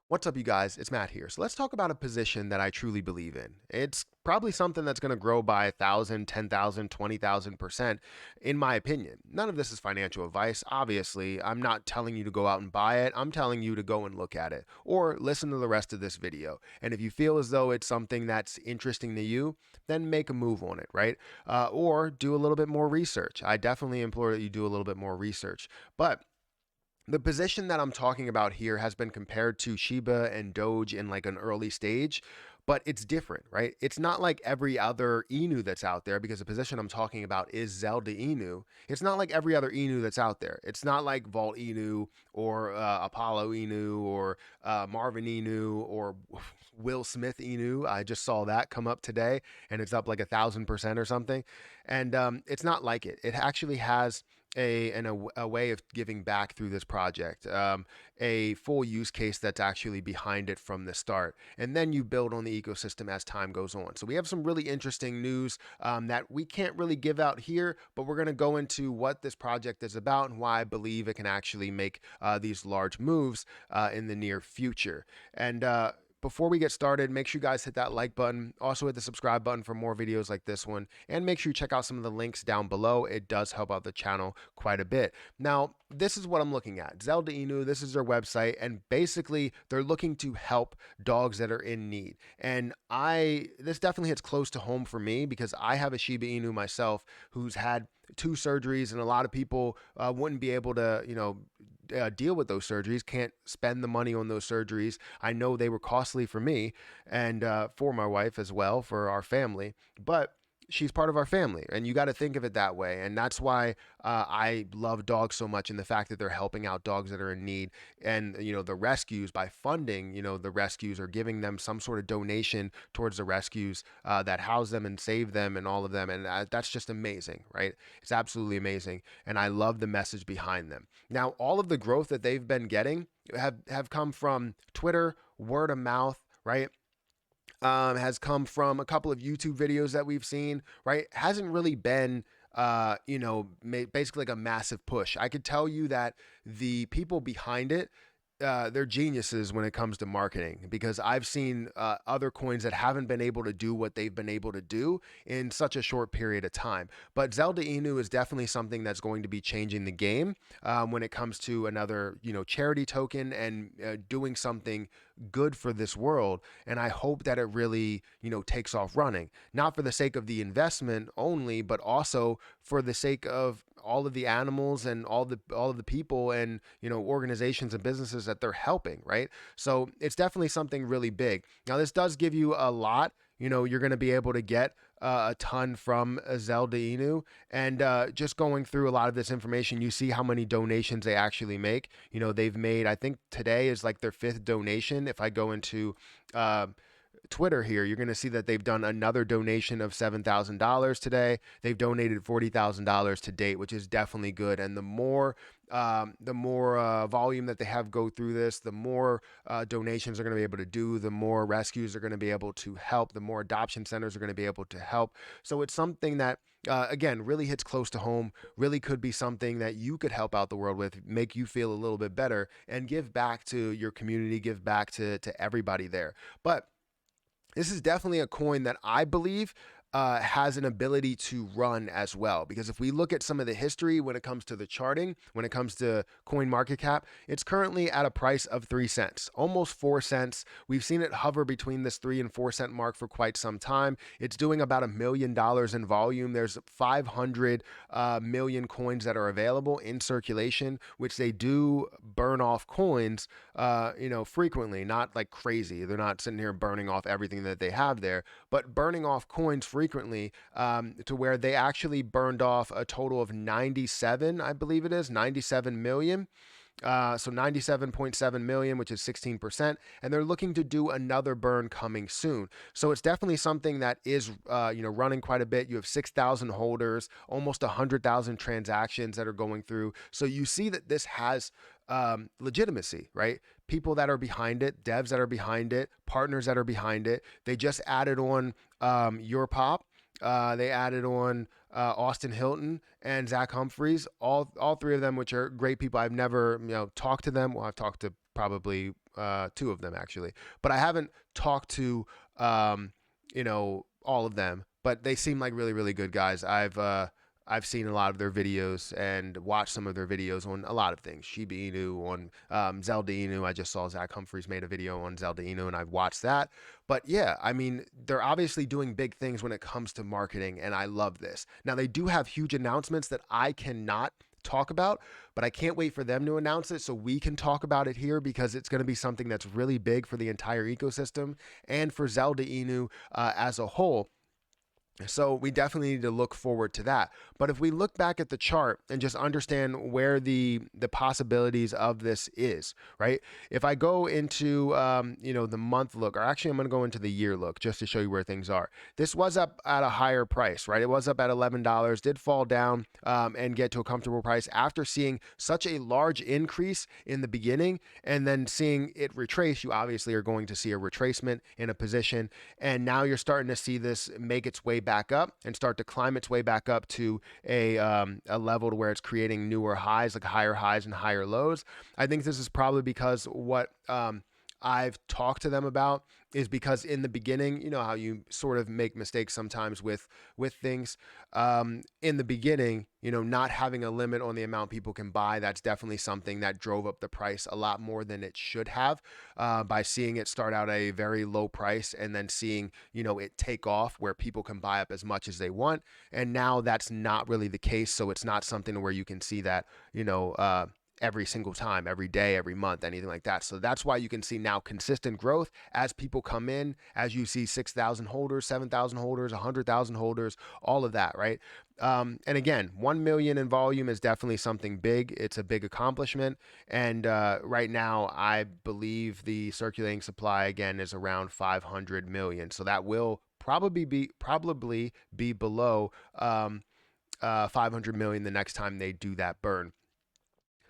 What's up, you guys? It's Matt here. So let's talk about a position that I truly believe in. It's probably something that's going to grow by 1,000, 10,000, 20,000%, in my opinion. None of this is financial advice. Obviously, I'm not telling you to go out and buy it. I'm telling you to go and look at it or listen to the rest of this video. And if you feel as though it's something that's interesting to you, then make a move on it, right? Or do a little bit more research. I definitely implore that you do a little bit more research. But the position that I'm talking about here has been compared to Shiba and Doge in like an early stage, but it's different, right? It's not like every other Inu that's out there, because the position I'm talking about is Zelda Inu. It's not like every other Inu that's out there. It's not like Vault Inu or Apollo Inu or Marvin Inu or Will Smith Inu. I just saw that come up today, and it's up like 1,000% or something. And it's not like it. It actually has a way of giving back through this project, a full use case that's actually behind it from the start, and then you build on the ecosystem as time goes on. So we have some really interesting news that we can't really give out here, but we're going to go into what this project is about and why I believe it can actually make these large moves in the near future. And before we get started, make sure you guys hit that like button. Also hit the subscribe button for more videos like this one. And make sure you check out some of the links down below. It does help out the channel quite a bit. Now, this is what I'm looking at. Zelda Inu, this is their website. And basically, they're looking to help dogs that are in need. And this definitely hits close to home for me because I have a Shiba Inu myself who's had 2 surgeries, and a lot of people wouldn't be able to, deal with those surgeries, can't spend the money on those surgeries. I know they were costly for me and for my wife as well, for our family, but she's part of our family, and you got to think of it that way. And that's why I love dogs so much, and the fact that they're helping out dogs that are in need. And the rescues, by funding the rescues or giving them some sort of donation towards the rescues that house them and save them and all of them. And that's just amazing, right? It's absolutely amazing, and I love the message behind them. Now, all of the growth that they've been getting have come from Twitter, word of mouth, right? Has come from a couple of YouTube videos that we've seen, right? Hasn't really been, basically like a massive push. I could tell you that the people behind it, they're geniuses when it comes to marketing, because I've seen other coins that haven't been able to do what they've been able to do in such a short period of time. But Zelda Inu is definitely something that's going to be changing the game when it comes to another, charity token and doing something good for this world. And I hope that it really, takes off running, not for the sake of the investment only, but also for the sake of all of the animals and all of the people and organizations and businesses that they're helping, right? So it's definitely something really big. Now, this does give you a lot. You're going to be able to get a ton from Zelda Inu, and just going through a lot of this information, you see how many donations they actually make. They've made, I think today is like their 5th donation. If I go into Twitter here, you're going to see that they've done another donation of $7,000 today. They've donated $40,000 to date, which is definitely good. And the more volume that they have go through this, the more donations they're going to be able to do, the more rescues are going to be able to help, the more adoption centers are going to be able to help. So it's something that, again, really hits close to home, really could be something that you could help out the world with, make you feel a little bit better, and give back to your community, give back to everybody there. But this is definitely a coin that I believe has an ability to run as well. Because if we look at some of the history when it comes to the charting, when it comes to coin market cap, it's currently at a price of 3 cents, almost 4 cents. We've seen it hover between this 3 and 4 cent mark for quite some time. It's doing about $1 million in volume. There's 500 million coins that are available in circulation, which they do burn off coins, frequently, not like crazy. They're not sitting here burning off everything that they have there, but burning off coins frequently, to where they actually burned off a total of 97, I believe it is, 97 million. So 97.7 million, which is 16%, and they're looking to do another burn coming soon. So it's definitely something that is, running quite a bit. You have 6,000 holders, almost 100,000 transactions that are going through. So you see that this has legitimacy, right? People that are behind it, devs that are behind it, partners that are behind it. They just added on Your Pop. They added on Austin Hilton and Zach Humphreys, all 3 of them, which are great people. I've never talked to them. Well, I've talked to probably two of them actually, but I haven't talked to all of them. But they seem like really really good guys. I've seen a lot of their videos and watched some of their videos on a lot of things. Shiba Inu, on Zelda Inu. I just saw Zach Humphreys made a video on Zelda Inu, and I've watched that. But yeah, I mean, they're obviously doing big things when it comes to marketing, and I love this. Now, they do have huge announcements that I cannot talk about, but I can't wait for them to announce it so we can talk about it here, because it's going to be something that's really big for the entire ecosystem and for Zelda Inu as a whole. So we definitely need to look forward to that. But if we look back at the chart and just understand where the possibilities of this is, right? If I go into the month look, or actually I'm going to go into the year look just to show you where things are. This was up at a higher price, right? It was up at $11, did fall down and get to a comfortable price after seeing such a large increase in the beginning, and then seeing it retrace. You obviously are going to see a retracement in a position, and now you're starting to see this make its way back up and start to climb its way back up to a level to where it's creating newer highs, like higher highs and higher lows. I think this is probably because what I've talked to them about is because in the beginning, you know how you sort of make mistakes sometimes with things. In the beginning, not having a limit on the amount people can buy, that's definitely something that drove up the price a lot more than it should have, by seeing it start out at a very low price and then seeing, it take off where people can buy up as much as they want. And now that's not really the case. So it's not something where you can see that, every single time, every day, every month, anything like that. So that's why you can see now consistent growth as people come in, as you see 6,000 holders, 7,000 holders, 100,000 holders, all of that, right? And again, 1 million in volume is definitely something big. It's a big accomplishment. And right now, I believe the circulating supply again is around 500 million. So that will probably be below 500 million the next time they do that burn.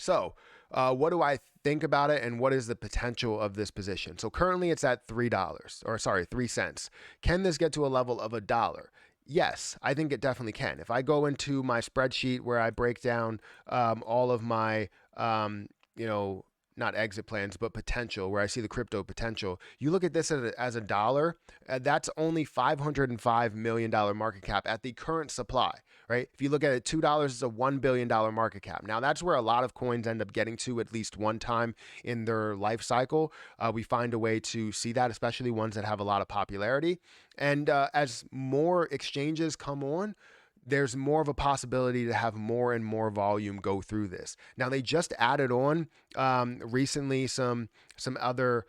So, what do I think about it, and what is the potential of this position? So currently it's at $3. Can this get to a level of $1? Yes, I think it definitely can. If I go into my spreadsheet where I break down all of my, not exit plans, but potential, where I see the crypto potential, you look at this as a dollar, that's only $505 million market cap at the current supply, right? If you look at it, $2 is a $1 billion market cap. Now, that's where a lot of coins end up getting to at least one time in their life cycle. We find a way to see that, especially ones that have a lot of popularity. And as more exchanges come on, there's more of a possibility to have more and more volume go through this. Now, they just added on recently some other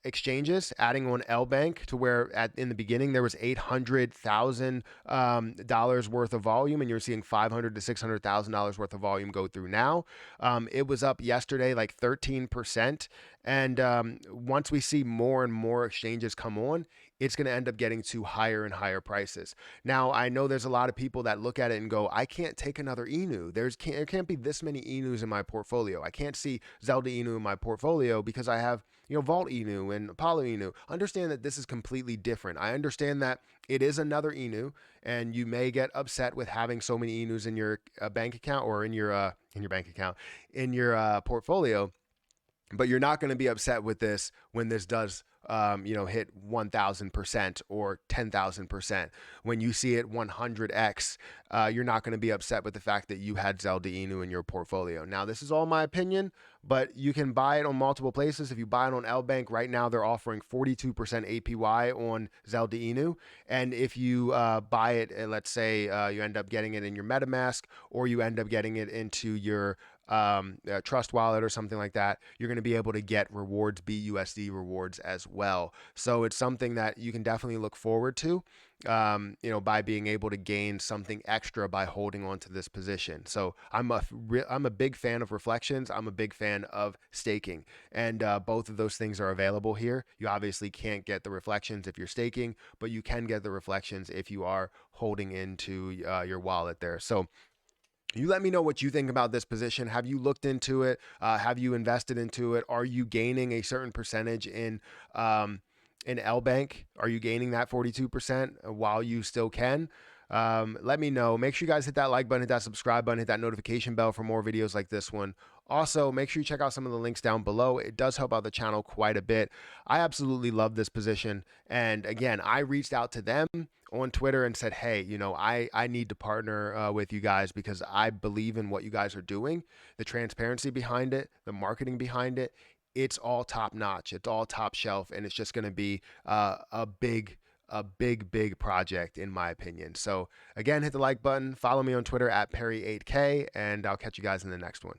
exchanges, adding on L Bank, to where in the beginning there was $800,000 worth of volume, and you're seeing $500,000 to $600,000 worth of volume go through now. It was up yesterday like 13%. And once we see more and more exchanges come on, it's going to end up getting to higher and higher prices. Now, I know there's a lot of people that look at it and go, I can't take another Inu. There can't be this many Inus in my portfolio. I can't see Zelda Inu in my portfolio because I have, Vault Inu and Apollo Inu. Understand that this is completely different. I understand that it is another Inu, and you may get upset with having so many Inus in your bank account, or in your portfolio. But you're not going to be upset with this when this does, hit 1,000% or 10,000%. When you see it 100x, you're not going to be upset with the fact that you had Zelda Inu in your portfolio. Now, this is all my opinion, but you can buy it on multiple places. If you buy it on L Bank right now, they're offering 42% APY on Zelda Inu. And if you buy it, let's say you end up getting it in your MetaMask, or you end up getting it into your Trust Wallet or something like that, you're going to be able to get rewards, BUSD rewards as well. So it's something that you can definitely look forward to, by being able to gain something extra by holding on to this position. So I'm a big fan of reflections. I'm a big fan of staking, and both of those things are available here. You obviously can't get the reflections if you're staking, but you can get the reflections if you are holding into your wallet there. So you let me know what you think about this position. Have you looked into it? Have you invested into it? Are you gaining a certain percentage in L Bank? Are you gaining that 42% while you still can? Let me know. Make sure you guys hit that like button, hit that subscribe button, hit that notification bell for more videos like this one Also, make sure you check out some of the links down below. It does help out the channel quite a bit. I absolutely love this position. And again, I reached out to them on Twitter and said, hey, I need to partner with you guys because I believe in what you guys are doing, the transparency behind it, the marketing behind it. It's all top notch. It's all top shelf. And it's just going to be a big project in my opinion. So again, hit the like button, follow me on Twitter at Perry8K, and I'll catch you guys in the next one.